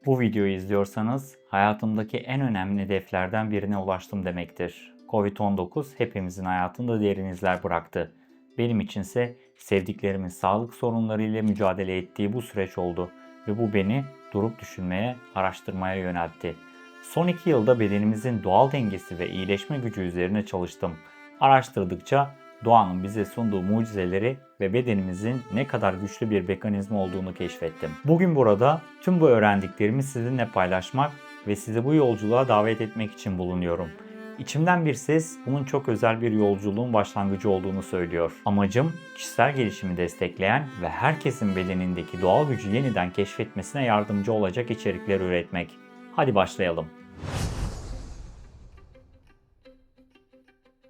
Bu videoyu izliyorsanız hayatımdaki en önemli hedeflerden birine ulaştım demektir. Covid-19 hepimizin hayatında derin izler bıraktı. Benim içinse sevdiklerimin sağlık sorunlarıyla mücadele ettiği bu süreç oldu ve bu beni durup düşünmeye, araştırmaya yöneltti. Son 2 yılda bedenimizin doğal dengesi ve iyileşme gücü üzerine çalıştım. Araştırdıkça doğanın bize sunduğu mucizeleri ve bedenimizin ne kadar güçlü bir mekanizma olduğunu keşfettim. Bugün burada tüm bu öğrendiklerimi sizinle paylaşmak ve sizi bu yolculuğa davet etmek için bulunuyorum. İçimden bir ses bunun çok özel bir yolculuğun başlangıcı olduğunu söylüyor. Amacım kişisel gelişimi destekleyen ve herkesin bedenindeki doğal gücü yeniden keşfetmesine yardımcı olacak içerikler üretmek. Hadi başlayalım.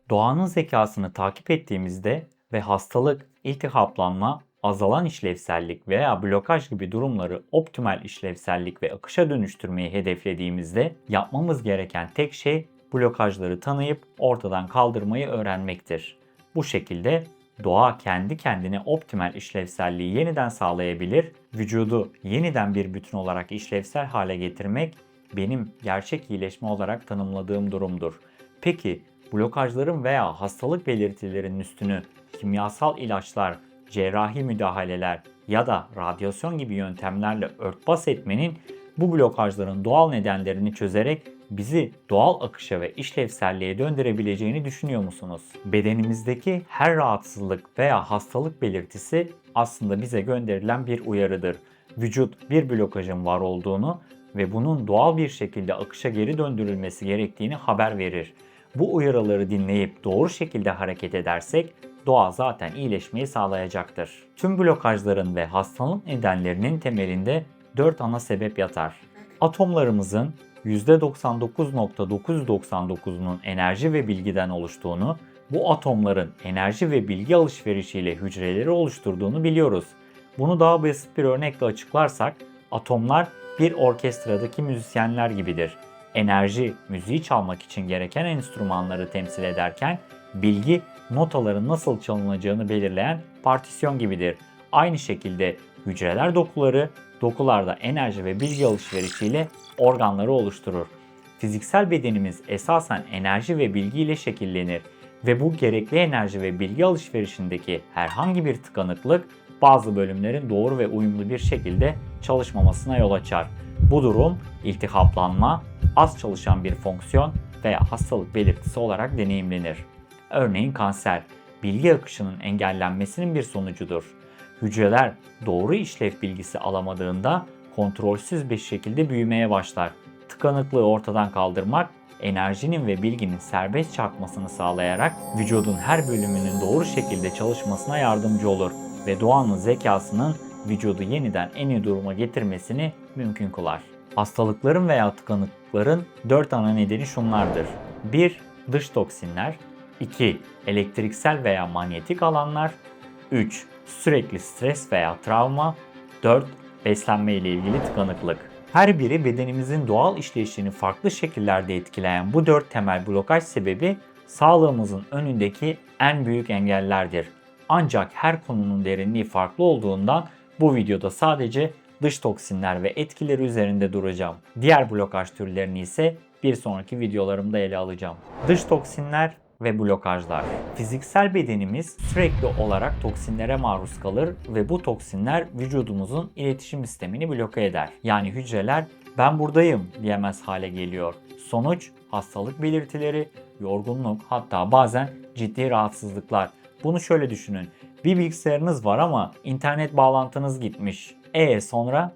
Doğanın zekasını takip ettiğimizde ve hastalık, iltihaplanma, azalan işlevsellik veya blokaj gibi durumları optimal işlevsellik ve akışa dönüştürmeyi hedeflediğimizde yapmamız gereken tek şey blokajları tanıyıp ortadan kaldırmayı öğrenmektir. Bu şekilde doğa kendi kendine optimal işlevselliği yeniden sağlayabilir, vücudu yeniden bir bütün olarak işlevsel hale getirmek benim gerçek iyileşme olarak tanımladığım durumdur. Peki blokajların veya hastalık belirtilerinin üstünü kimyasal ilaçlar, cerrahi müdahaleler ya da radyasyon gibi yöntemlerle örtbas etmenin bu blokajların doğal nedenlerini çözerek bizi doğal akışa ve işlevselliğe döndürebileceğini düşünüyor musunuz? Bedenimizdeki her rahatsızlık veya hastalık belirtisi aslında bize gönderilen bir uyarıdır. Vücut bir blokajın var olduğunu ve bunun doğal bir şekilde akışa geri döndürülmesi gerektiğini haber verir. Bu uyarıları dinleyip doğru şekilde hareket edersek doğa zaten iyileşmeyi sağlayacaktır. Tüm blokajların ve hastalık nedenlerinin temelinde 4 ana sebep yatar. Atomlarımızın %99.999'unun enerji ve bilgiden oluştuğunu, bu atomların enerji ve bilgi alışverişiyle hücreleri oluşturduğunu biliyoruz. Bunu daha basit bir örnekle açıklarsak, atomlar bir orkestradaki müzisyenler gibidir. Enerji, müziği çalmak için gereken enstrümanları temsil ederken, bilgi, notaların nasıl çalınacağını belirleyen partisyon gibidir. Aynı şekilde hücreler dokuları, dokularda enerji ve bilgi alışverişiyle organları oluşturur. Fiziksel bedenimiz esasen enerji ve bilgi ile şekillenir ve bu gerekli enerji ve bilgi alışverişindeki herhangi bir tıkanıklık bazı bölümlerin doğru ve uyumlu bir şekilde çalışmamasına yol açar. Bu durum iltihaplanma, az çalışan bir fonksiyon veya hastalık belirtisi olarak deneyimlenir. Örneğin kanser, bilgi akışının engellenmesinin bir sonucudur. Hücreler doğru işlev bilgisi alamadığında kontrolsüz bir şekilde büyümeye başlar. Tıkanıklığı ortadan kaldırmak, enerjinin ve bilginin serbest çarpmasını sağlayarak vücudun her bölümünün doğru şekilde çalışmasına yardımcı olur ve doğanın zekasının vücudu yeniden en iyi duruma getirmesini mümkün kılar. Hastalıkların veya tıkanıklıkların 4 ana nedeni şunlardır. 1. Dış toksinler. 2. Elektriksel veya manyetik alanlar. 3. Sürekli stres veya travma. 4. Beslenme ile ilgili tıkanıklık. Her biri bedenimizin doğal işleyişini farklı şekillerde etkileyen bu 4 temel blokaj sebebi sağlığımızın önündeki en büyük engellerdir. Ancak her konunun derinliği farklı olduğundan bu videoda sadece dış toksinler ve etkileri üzerinde duracağım. Diğer blokaj türlerini ise bir sonraki videolarımda ele alacağım. Dış toksinler ve blokajlar. Fiziksel bedenimiz sürekli olarak toksinlere maruz kalır ve bu toksinler vücudumuzun iletişim sistemini bloke eder. Yani hücreler "ben buradayım" diyemez hale geliyor. Sonuç hastalık belirtileri, yorgunluk, hatta bazen ciddi rahatsızlıklar. Bunu şöyle düşünün. Bir bilgisayarınız var ama internet bağlantınız gitmiş. Sonra?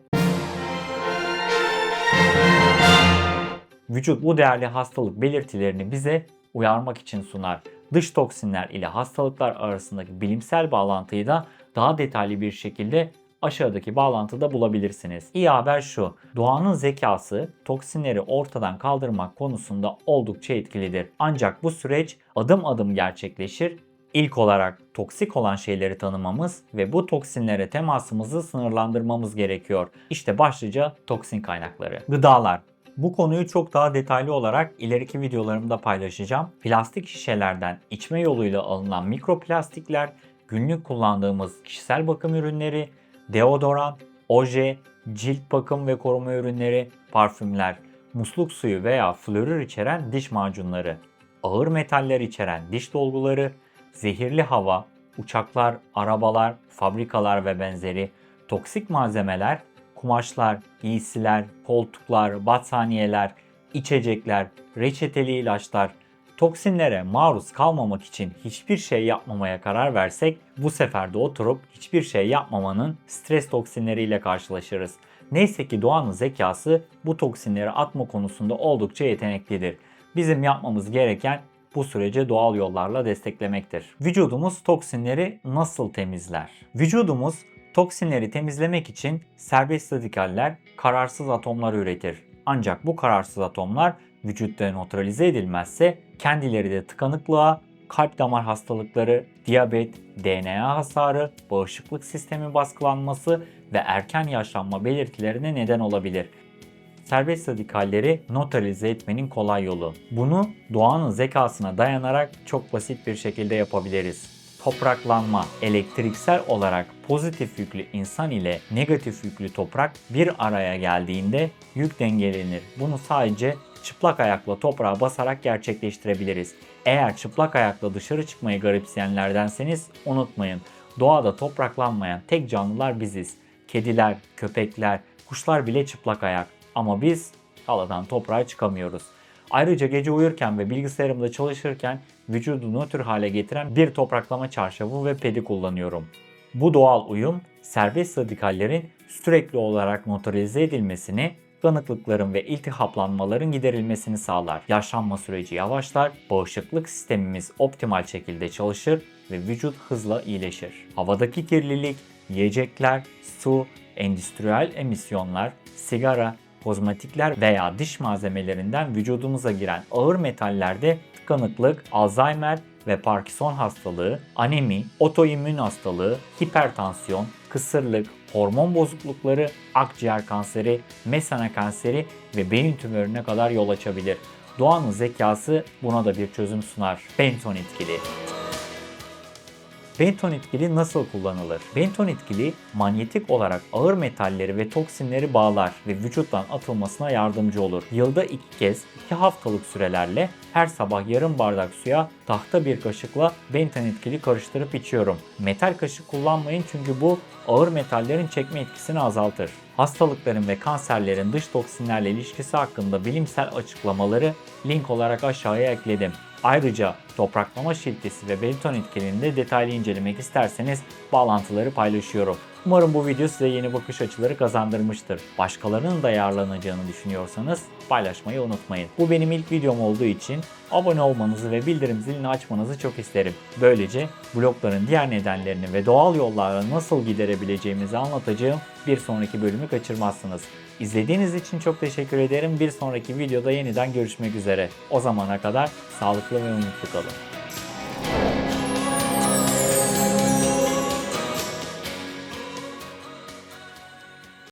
Vücut bu değerli hastalık belirtilerini bize uyarmak için sunar. Dış toksinler ile hastalıklar arasındaki bilimsel bağlantıyı da daha detaylı bir şekilde aşağıdaki bağlantıda bulabilirsiniz. İyi haber şu, doğanın zekası toksinleri ortadan kaldırmak konusunda oldukça etkilidir. Ancak bu süreç adım adım gerçekleşir. İlk olarak toksik olan şeyleri tanımamız ve bu toksinlere temasımızı sınırlandırmamız gerekiyor. İşte başlıca toksin kaynakları. Gıdalar. Bu konuyu çok daha detaylı olarak ileriki videolarımda paylaşacağım. Plastik şişelerden içme yoluyla alınan mikroplastikler, günlük kullandığımız kişisel bakım ürünleri, deodorant, oje, cilt bakım ve koruma ürünleri, parfümler, musluk suyu veya florür içeren diş macunları, ağır metaller içeren diş dolguları, zehirli hava, uçaklar, arabalar, fabrikalar ve benzeri, toksik malzemeler, kumaşlar, giysiler, koltuklar, battaniyeler, içecekler, reçeteli ilaçlar, toksinlere maruz kalmamak için hiçbir şey yapmamaya karar versek bu sefer de oturup hiçbir şey yapmamanın stres toksinleriyle karşılaşırız. Neyse ki doğanın zekası bu toksinleri atma konusunda oldukça yeteneklidir. Bizim yapmamız gereken bu süreci doğal yollarla desteklemektir. Vücudumuz toksinleri nasıl temizler? Vücudumuz toksinleri temizlemek için serbest radikaller, kararsız atomlar üretir. Ancak bu kararsız atomlar vücutta nötralize edilmezse kendileri de tıkanıklığa, kalp damar hastalıkları, diyabet, DNA hasarı, bağışıklık sistemi baskılanması ve erken yaşlanma belirtilerine neden olabilir. Serbest radikalleri nötralize etmenin kolay yolu. Bunu doğanın zekasına dayanarak çok basit bir şekilde yapabiliriz. Topraklanma, elektriksel olarak pozitif yüklü insan ile negatif yüklü toprak bir araya geldiğinde yük dengelenir. Bunu sadece çıplak ayakla toprağa basarak gerçekleştirebiliriz. Eğer çıplak ayakla dışarı çıkmayı garipseyenlerdenseniz unutmayın. Doğada topraklanmayan tek canlılar biziz. Kediler, köpekler, kuşlar bile çıplak ayak. Ama biz haladan toprağa çıkamıyoruz. Ayrıca gece uyurken ve bilgisayarımda çalışırken vücudu nötr hale getiren bir topraklama çarşafı ve pedi kullanıyorum. Bu doğal uyum serbest radikallerin sürekli olarak nötralize edilmesini, kanıklıkların ve iltihaplanmaların giderilmesini sağlar. Yaşlanma süreci yavaşlar, bağışıklık sistemimiz optimal şekilde çalışır ve vücut hızla iyileşir. Havadaki kirlilik, yiyecekler, su, endüstriyel emisyonlar, sigara, kozmetikler veya diş malzemelerinden vücudumuza giren ağır metallerde tıkanıklık, Alzheimer ve Parkinson hastalığı, anemi, otoimmün hastalığı, hipertansiyon, kısırlık, hormon bozuklukları, akciğer kanseri, mesane kanseri ve beyin tümörüne kadar yol açabilir. Doğanın zekası buna da bir çözüm sunar. Benton etkili. Benton etkili nasıl kullanılır? Benton etkili manyetik olarak ağır metalleri ve toksinleri bağlar ve vücuttan atılmasına yardımcı olur. Yılda 2 kez 2 haftalık sürelerle her sabah yarım bardak suya tahta bir kaşıkla benton etkili karıştırıp içiyorum. Metal kaşık kullanmayın çünkü bu ağır metallerin çekme etkisini azaltır. Hastalıkların ve kanserlerin dış toksinlerle ilişkisi hakkında bilimsel açıklamaları link olarak aşağıya ekledim. Ayrıca topraklama şiltesi ve benton etkinliğini de detaylı incelemek isterseniz bağlantıları paylaşıyorum. Umarım bu video size yeni bakış açıları kazandırmıştır. Başkalarının da yararlanacağını düşünüyorsanız paylaşmayı unutmayın. Bu benim ilk videom olduğu için abone olmanızı ve bildirim zilini açmanızı çok isterim. Böylece blokların diğer nedenlerini ve doğal yollarla nasıl giderebileceğimizi anlatacağım bir sonraki bölümü kaçırmazsınız. İzlediğiniz için çok teşekkür ederim. Bir sonraki videoda yeniden görüşmek üzere. O zamana kadar sağlıklı ve mutlu kalın.